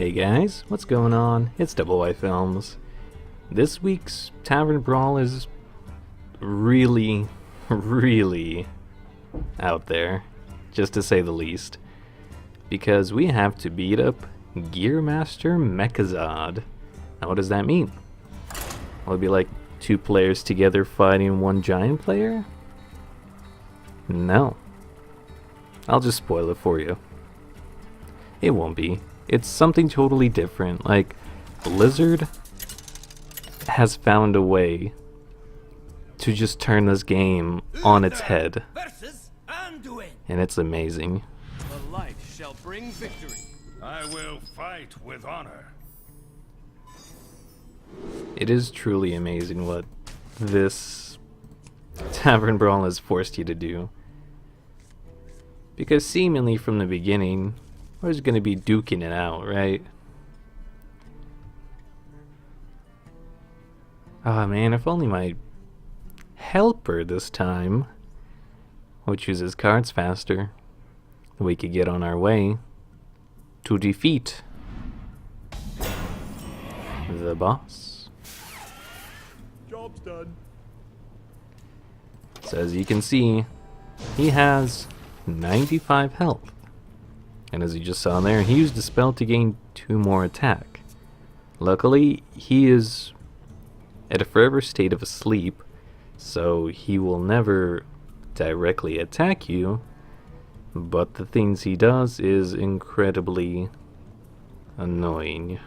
Hey guys, what's going on? It's YYfilms. This week's Tavern Brawl is really out there, just to say the least, because we have to beat up Gearmaster Mechazod. Now what does that mean? Will it be like two players together fighting one giant player? No. I'll just spoil it for you. It won't be. It's something totally different. Like, Blizzard has found a way to just turn this game on its head. And it's amazing. The light shall bring victory. I will fight with honor. It is truly amazing what this Tavern Brawl has forced you to do. Because seemingly from the beginning, we're just going to be duking it out, right? Ah man, if only my helper this time would choose his cards faster, we could get on our way to defeat the boss. Job's done. So as you can see, he has 95 health. And as you just saw there, he used a spell to gain 2 more attack. Luckily, he is at a forever state of asleep, so he will never directly attack you, but the things he does is incredibly annoying.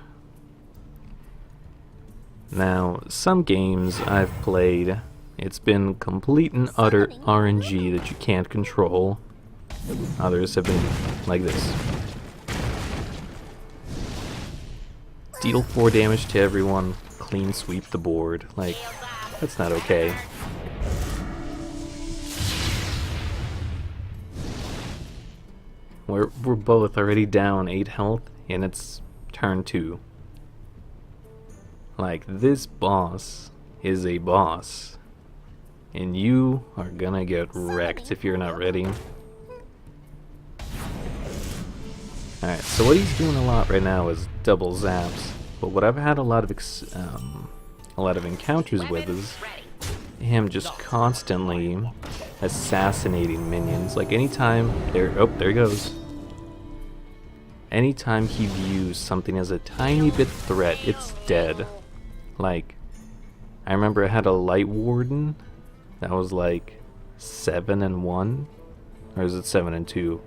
Now, some games I've played, it's been complete and utter RNG that you can't control. Others have been like this. Deal 4 damage to everyone, clean sweep the board. Like, that's not okay. We're both already down 8 health, and it's turn 2. Like, this boss is a boss, and you are gonna get wrecked if you're not ready. Alright, so what he's doing a lot right now is double zaps, but what I've had a lot of encounters with is him just constantly assassinating minions. Like anytime there he goes. Anytime he views something as a tiny bit threat, it's dead. Like, I remember I had a Light Warden that was like 7 and 1, or is it 7 and 2?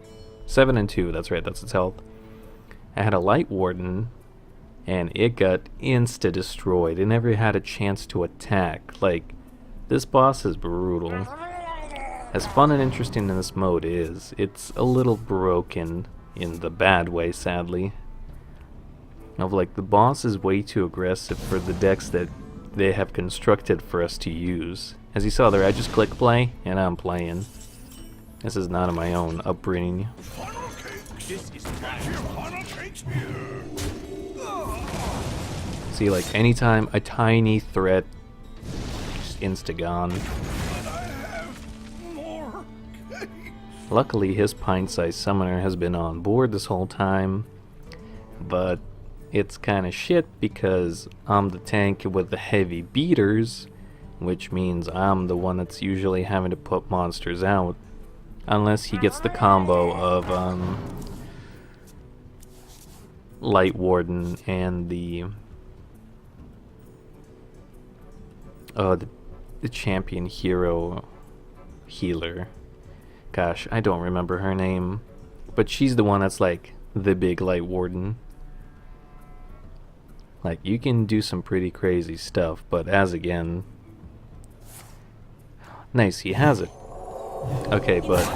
7 and 2, that's right, that's its health. I had a Light Warden, and it got insta-destroyed. It never had a chance to attack. Like, this boss is brutal. As fun and interesting in this mode is, it's a little broken in the bad way, sadly. Of like, the boss is way too aggressive for the decks that they have constructed for us to use. As you saw there, I just click play, and I'm playing. This is not of my own upbringing. See, like, anytime a tiny threat, just insta-gone. Luckily, his pint-sized summoner has been on board this whole time, but it's kinda shit because I'm the tank with the heavy beaters, which means I'm the one that's usually having to put monsters out. Unless he gets the combo of Light Warden and the champion hero healer. Gosh, I don't remember her name, but she's the one that's like the big Light Warden. Like, you can do some pretty crazy stuff, but again, nice, he has it. Okay, but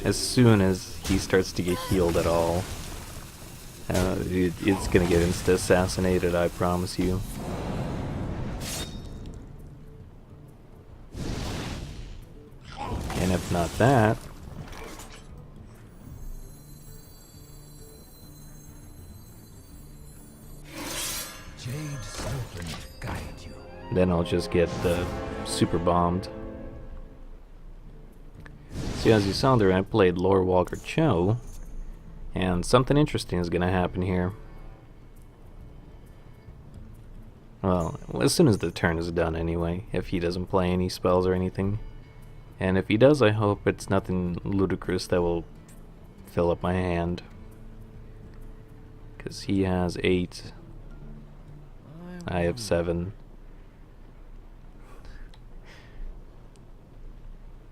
as soon as he starts to get healed at all, it's gonna get insta-assassinated, I promise you. And if not that, then I'll just get super bombed. See, as you saw there, I played Lore Walker Cho, and something interesting is going to happen here. Well, as soon as the turn is done anyway, if he doesn't play any spells or anything. And if he does, I hope it's nothing ludicrous that will fill up my hand. Because he has 8. I have 7.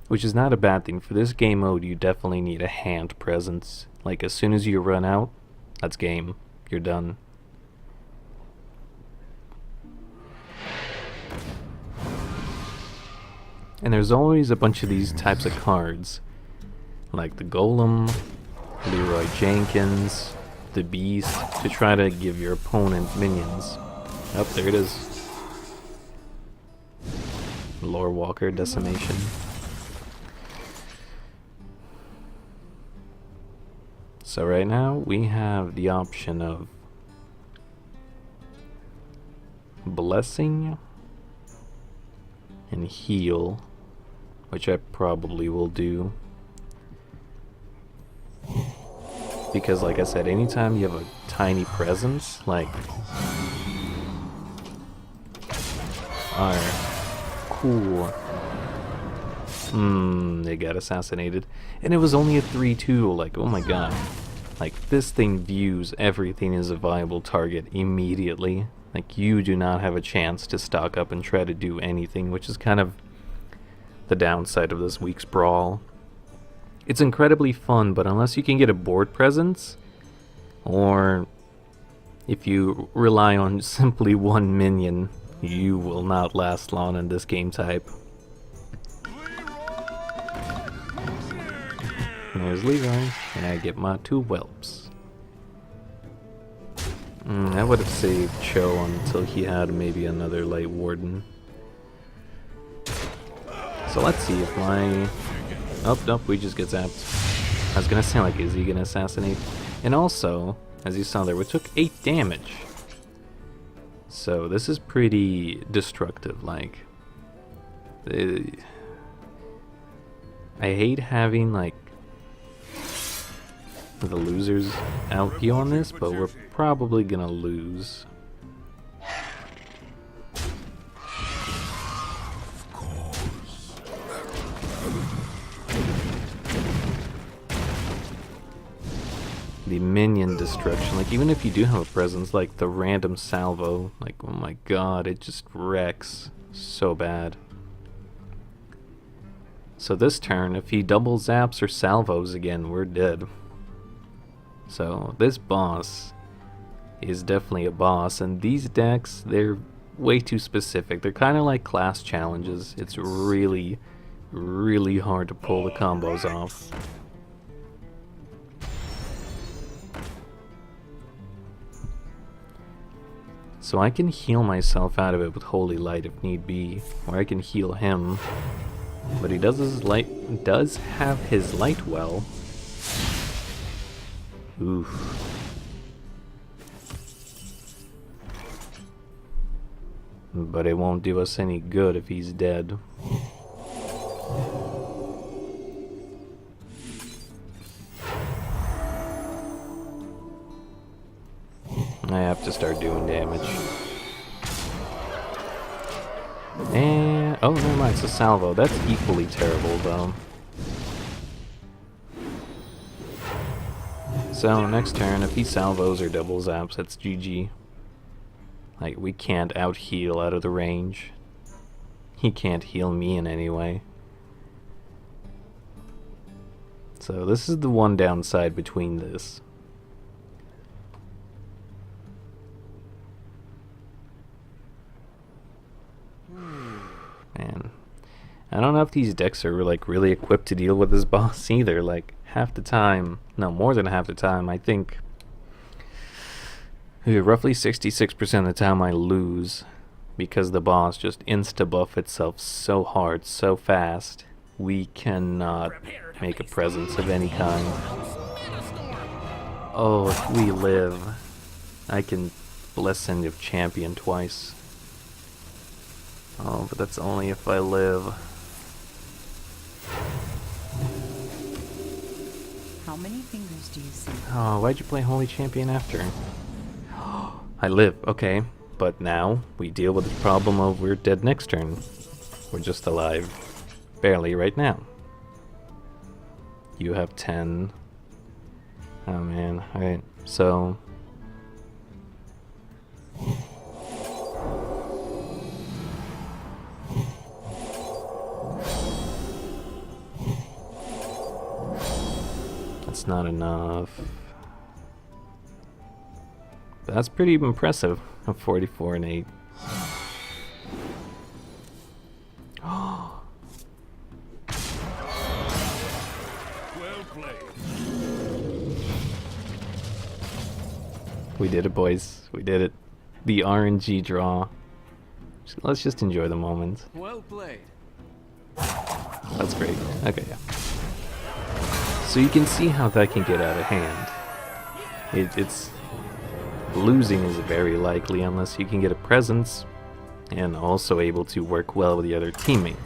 Which is not a bad thing. For this game mode, you definitely need a hand presence. Like, as soon as you run out, that's game. You're done. And there's always a bunch of these types of cards. Like the Golem, Leroy Jenkins, the Beast, to try to give your opponent minions. Oh, there it is. Lore Walker Decimation. So right now we have the option of Blessing and Heal, which I probably will do. Because like I said, anytime you have a tiny presence, like cool. They got assassinated. And it was only a 3-2, like, oh my god. Like, this thing views everything as a viable target immediately. Like, you do not have a chance to stock up and try to do anything, which is kind of the downside of this week's Brawl. It's incredibly fun, but unless you can get a board presence, or if you rely on simply one minion, you will not last long in this game type. There's Leroy, and I get my 2 whelps. I would have saved Cho until he had maybe another Light Warden. So let's see if my... Oh, nope, we just get zapped. I was gonna say, like, is he gonna assassinate? And also, as you saw there, we took 8 damage. So this is pretty destructive, like... I hate having, like, the losers out here on this, but we're probably gonna lose. The minion destruction, like even if you do have a presence, like the random salvo, like oh my god, it just wrecks so bad. So this turn, if he double zaps or salvos again, we're dead. So this boss is definitely a boss, and these decks, they're way too specific. They're kind of like class challenges. It's really, really hard to pull the combos off. So I can heal myself out of it with Holy Light if need be, or I can heal him. But he does have his light well. Oof. But it won't do us any good if he's dead. I have to start doing damage. And oh, never mind, it's a salvo. That's equally terrible, though. So next turn, if he salvos or double zaps, that's GG. Like, we can't out heal out of the range. He can't heal me in any way. So this is the one downside between this. Man, I don't know if these decks are like really equipped to deal with this boss either. Like half the time, no, more than half the time, I think roughly 66% of the time I lose because the boss just insta-buff itself so hard, so fast. We cannot make a presence of any kind. Oh, if we live, I can Bless End of Champion twice. Oh, but that's only if I live. How many fingers do you see? Oh, why'd you play Holy Champion after? I live, okay. But now we deal with the problem of we're dead next turn. We're just alive. Barely right now. You have 10. Oh man, alright, so... That's not enough. But that's pretty impressive. A 44 and 8. Well played. We did it, boys. We did it. The RNG draw. Let's just enjoy the moment. Well played. That's great. Okay, yeah. So you can see how that can get out of hand. It's losing is very likely unless you can get a presence and also able to work well with the other teammate.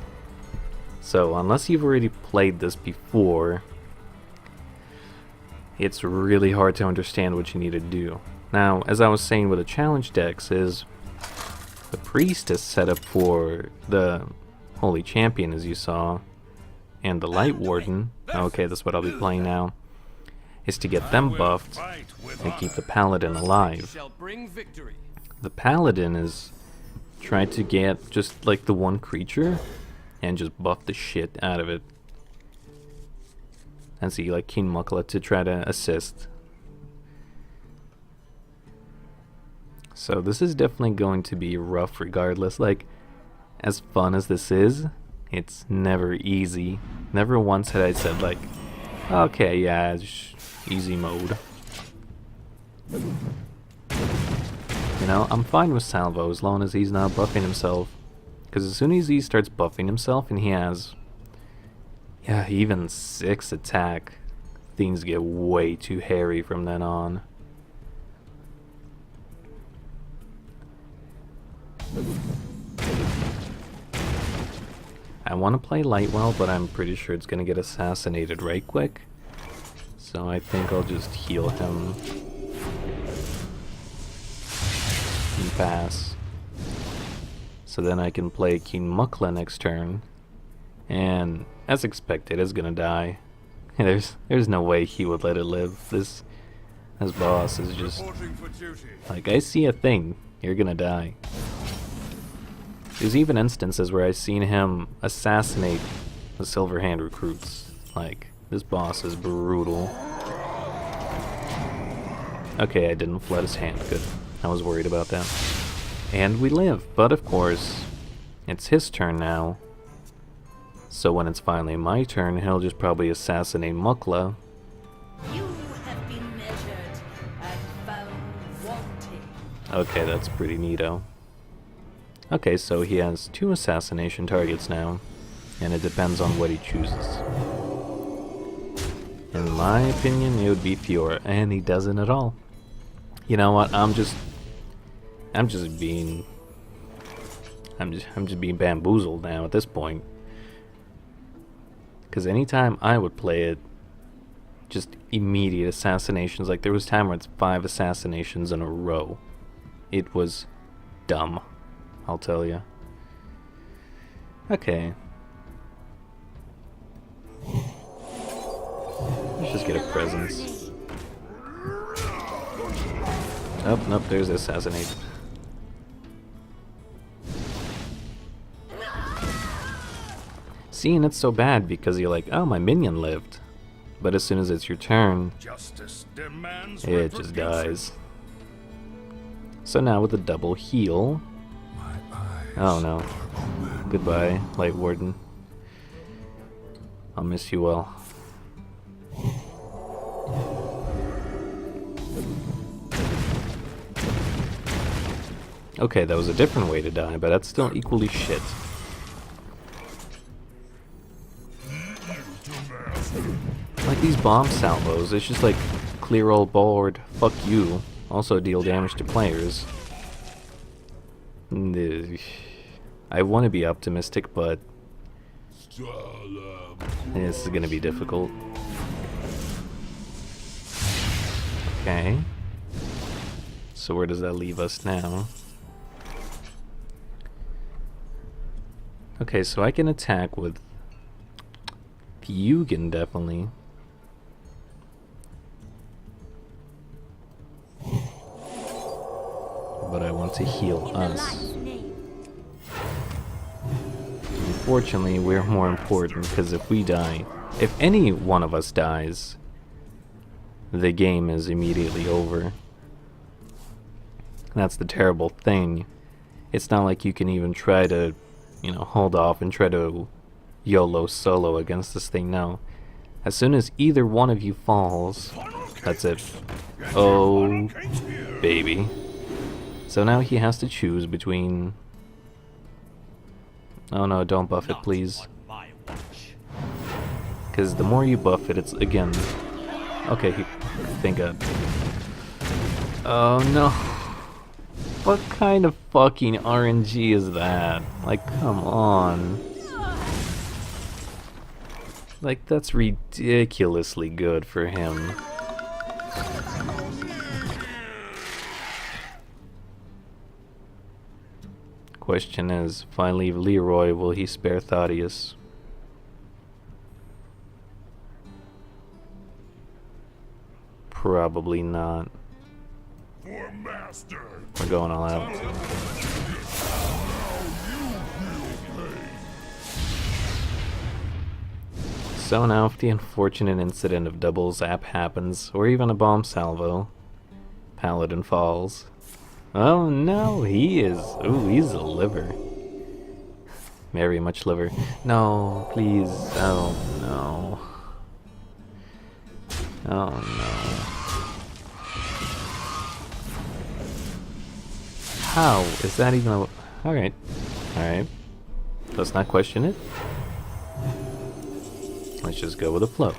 So unless you've already played this before, it's really hard to understand what you need to do. Now, as I was saying with the challenge decks, is the priest is set up for the Holy Champion, as you saw, and the Light Warden, okay, that's what I'll be playing now, is to get them buffed and keep the Paladin alive. Shall bring victory. The Paladin is trying to get just like the one creature and just buff the shit out of it. And see, like King Mukla to try to assist. So this is definitely going to be rough regardless. Like, as fun as this is, it's never easy. Never once had I said like, okay, yeah, it's easy mode. You know, I'm fine with Salvo as long as he's not buffing himself. Because as soon as he starts buffing himself and he has, yeah, even 6 attack, things get way too hairy from then on. I want to play Lightwell, but I'm pretty sure it's going to get assassinated right quick. So I think I'll just heal him and pass. So then I can play King Mukla next turn. And as expected, it's going to die. There's no way he would let it live. This boss is just like, I see a thing, you're going to die. There's even instances where I've seen him assassinate the Silverhand recruits. Like, this boss is brutal. Okay, I didn't flood his hand. Good. I was worried about that. And we live. But of course, it's his turn now. So when it's finally my turn, he'll just probably assassinate Mukla. You have been measured and found wanting. Okay, that's pretty neato. Okay, so he has 2 assassination targets now, and it depends on what he chooses. In my opinion, it would be Fiora, and he doesn't at all. You know what? I'm just being bamboozled now at this point. Because anytime I would play it, just immediate assassinations. Like there was time where it's 5 assassinations in a row. It was dumb, I'll tell you. Okay. Let's just get a presence. Oh, nope, there's the assassinate. See, and it's so bad because you're like, oh, my minion lived. But as soon as it's your turn, Justice demands it just dies. So now with a double heal. Oh no. Goodbye, Light Warden. I'll miss you well. Okay, that was a different way to die, but that's still equally shit. Like these bomb salvos, it's just like clear all board, fuck you. Also deal damage to players. I want to be optimistic, but this is gonna be difficult. Okay. So where does that leave us now? Okay, so I can attack with Yugen, definitely. But I want to heal us. Unfortunately, we're more important, because if we die, if any one of us dies, the game is immediately over. That's the terrible thing. It's not like you can even try to, you know, hold off and try to YOLO solo against this thing. No. As soon as either one of you falls, that's it. Oh, baby. So now he has to choose between... Oh no, don't buff it, please. Because the more you buff it, it's again... Okay, thank God. Oh no. What kind of fucking RNG is that? Like, come on. Like, that's ridiculously good for him. Question is, if I leave Leroy, will he spare Thaddeus? Probably not. For master. We're going all out. So now if the unfortunate incident of double zap happens, or even a bomb salvo, Paladin falls. Oh no, he is. Ooh, he's a liver. Very much liver. No, please. Oh no. Oh no. How is that even a... Alright. Alright. Let's not question it. Let's just go with the flow.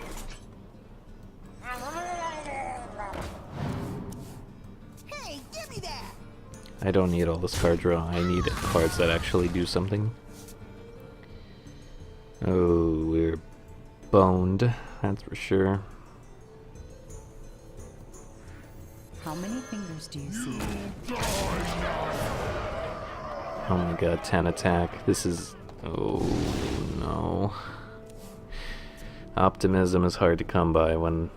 Hey, give me that! I don't need all this card draw. I need cards that actually do something. Oh, we're boned. That's for sure. How many fingers do you see? Oh my god, 10 attack. This is... Oh no. Optimism is hard to come by when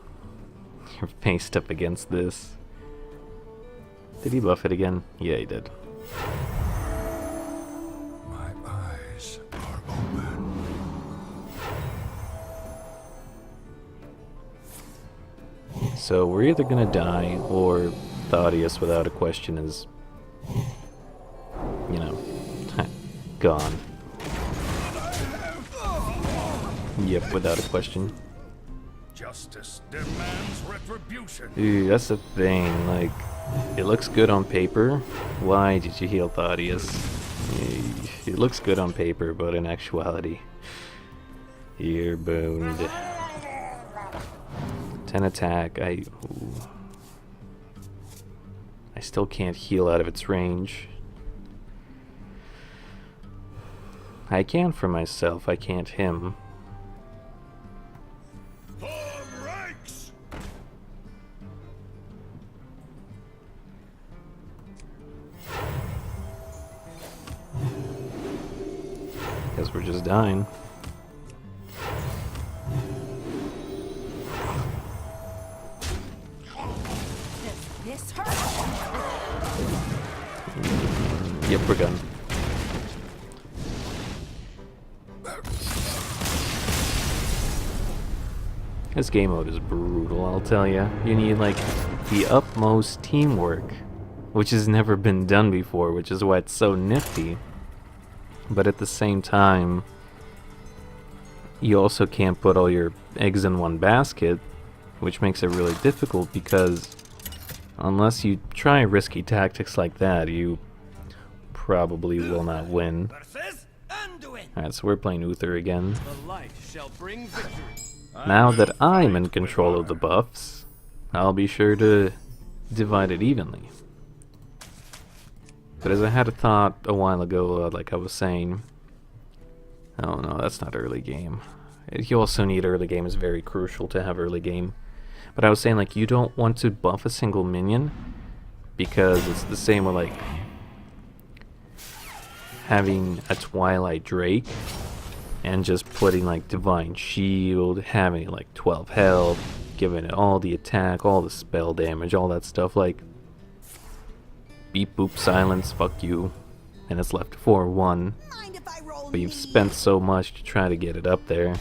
you're faced up against this. Did he buff it again? Yeah, he did. My eyes are open. So we're either gonna die, or Thaddeus, without a question, is, you know, gone. Yep, without a question. Justice demands retribution. Dude, that's the thing, like, it looks good on paper. Why did you heal Thaddeus? It looks good on paper, but in actuality, you're boned. 10 attack, I still can't heal out of its range. I can for myself, I can't him. Guess we're just dying. This hurt! Yep, we're done. This game mode is brutal, I'll tell ya. You need, like, the utmost teamwork, which has never been done before, which is why it's so nifty. But at the same time, you also can't put all your eggs in one basket, which makes it really difficult because unless you try risky tactics like that, you probably will not win. Alright, so we're playing Uther again. The light shall bring victory. Now that I'm in control of the buffs, I'll be sure to divide it evenly. But as I had a thought a while ago, like I was saying... Oh no, that's not early game. You also need early game, it's very crucial to have early game. But I was saying, like, you don't want to buff a single minion, because it's the same with, like, having a Twilight Drake and just putting like Divine Shield, having like 12 health, giving it all the attack, all the spell damage, all that stuff, like beep boop silence, fuck you, and it's left 4-1, Mind if I roll but you've me? spent so much to try to get it up there.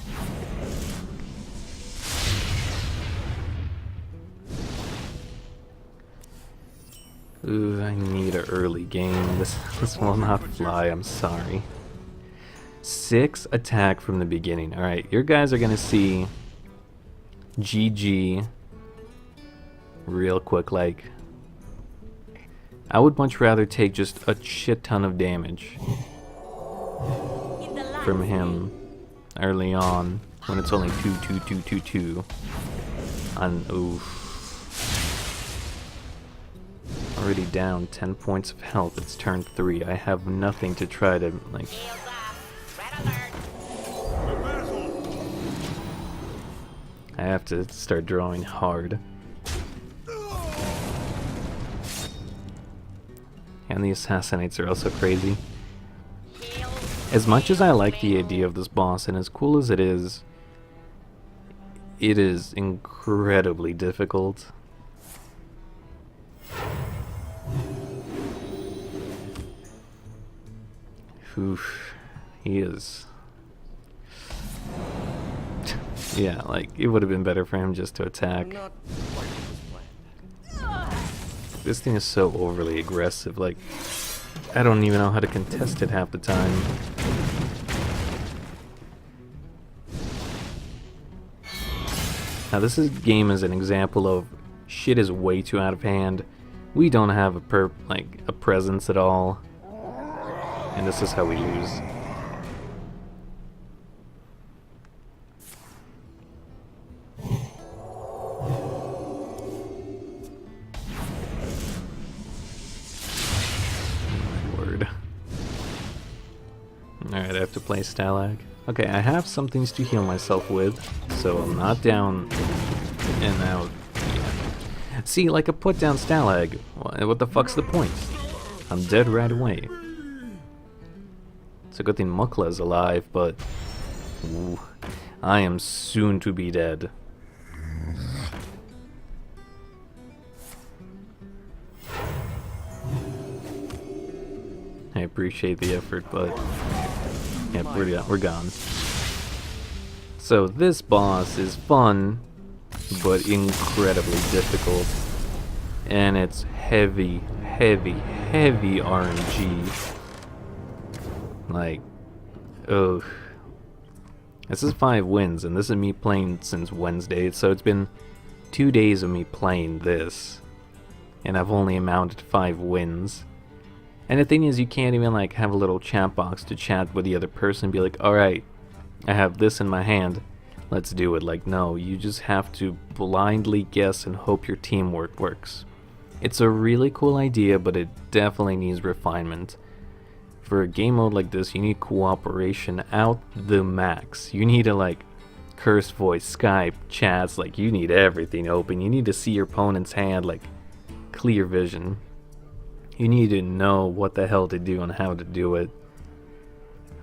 Ooh, I need an early game. This will not fly, I'm sorry. 6 attack from the beginning. Alright, your guys are gonna see GG real quick. Like, I would much rather take just a shit ton of damage from him early on when it's only 2-2-2-2-2 on oof. Already down 10 points of health. It's turn 3. I have nothing to try to like. I have to start drawing hard. And the assassinates are also crazy. As much as I like the idea of this boss, and as cool as it is incredibly difficult. Oof, he is. Yeah, like, it would have been better for him just to attack. Not quite as planned. This thing is so overly aggressive, like, I don't even know how to contest it half the time. Now this game is an example of shit is way too out of hand. We don't have a presence at all. And this is how we lose. Word. Alright, I have to play Stalag. Okay, I have some things to heal myself with, so I'm not down and out. Yeah. See, like, I put down Stalag. What the fuck's the point? I'm dead right away. It's a good thing Mukla is alive, but ooh, I am soon to be dead. I appreciate the effort, but yeah, we're gone. So this boss is fun, but incredibly difficult, and it's heavy RNG. Like, ugh. This is 5 wins, and this is me playing since Wednesday, so it's been 2 days of me playing this, and I've only amounted to 5 wins. And the thing is, you can't even like have a little chat box to chat with the other person and be like, alright, I have this in my hand, let's do it. Like, no, you just have to blindly guess and hope your teamwork works. It's a really cool idea, but it definitely needs refinement. For a game mode like this, you need cooperation out the max. You need to like curse voice, Skype, chats, like you need everything open. You need to see your opponent's hand, like clear vision. You need to know what the hell to do and how to do it.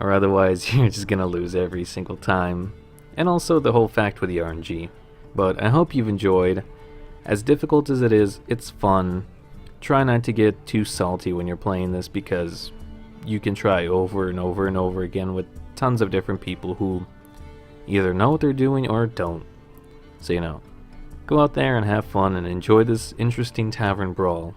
Or otherwise you're just gonna lose every single time. And also the whole fact with the RNG. But I hope you've enjoyed. As difficult as it is, it's fun. Try not to get too salty when you're playing this, because you can try over and over and over again with tons of different people who either know what they're doing or don't. So, you know, go out there and have fun and enjoy this interesting Tavern Brawl.